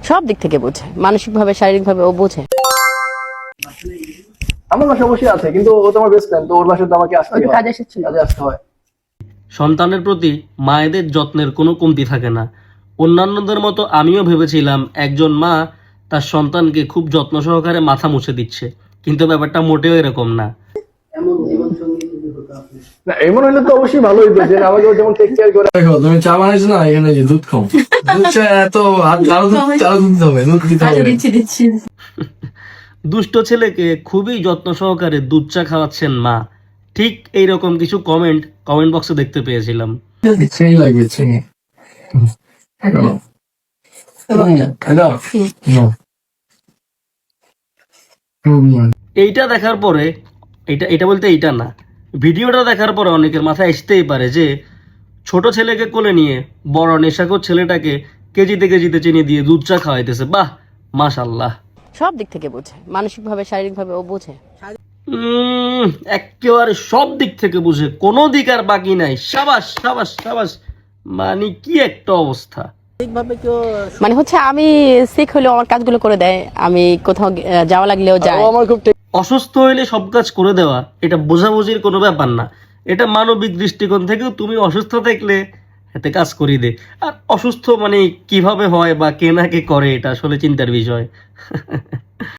সব দিক থেকে বোঝে, মানসিকভাবে শারীরিকভাবে ও বোঝে। আমার বাসা অবশ্যই আছে, কিন্তু ও তো আমার বেস্ট ফ্রেন্ড, তো ওর বাসায় তো আমাকে কাজে আসতে হয়। সন্তানের প্রতি মায়েদের যত্নের কোনো কমতি থাকে না। অন্যান্যদের মতো আমিও ভেবেছিলাম একজন মা তার সন্তানকে খুব যত্ন সহকারে মাথা মুছে দিচ্ছে, কিন্তু ব্যাপারটা মোটেও এরকম না। না, এমন হলে তো অবশ্যই ভালো হইতো যে আমাকে ও যেমন টেক কেয়ার করে। দেখো তুমি চা বানাইছো না, এখানে যে দুধ খাও, দুধ চা এত আরো দুধ দিতে হবে, দুধ দিতে হবে। দুষ্ট ছেলেকে খুবই যত্ন সহকারে দুধ চা খাওয়াচ্ছেন মা, ঠিক এইরকম কিছু কমেন্ট বক্সে দেখতে পেয়েছিলাম। সেই লাগবে চিনি। এইটা দেখার পরে এটা বলতে এইটা না, ভিডিওটা দেখার পরে অনেকের মাথায় আসতেই পারে যে ছোট ছেলেকে কোলে নিয়ে বড় নেশাখোর ছেলেটাকে কেজিতে কেজিতে চিনি দিয়ে দুধ চা খাওয়াইতেছে। বাহ, মাশাল্লাহ। সব দিক থেকে বোঝে, মানসিকভাবে শারীরিকভাবে ও বোঝে। একেবারে সব দিক থেকে বুঝে, কোনো দিক আর বাকি নাই। সাবাস সাবাস সাবাস, মানে কি একটা অবস্থা। মানে হচ্ছে আমি সিক হলেও আমার কাজগুলো করে দেয়, আমি কোথাও যাওয়া লাগলেও যায়। ও আমার খুব অসুস্থ হইলে সব কাজ করে দেওয়া এটা বোঝাবুঝির কোনো ব্যাপার না, এটা মানবিক দৃষ্টিকোণ থেকেও তুমি অসুস্থ থাকলে এতে কাজ করি দে। আর অসুস্থ মানে কিভাবে হয় বা কে না কে করে, এটা আসলে চিন্তার বিষয়।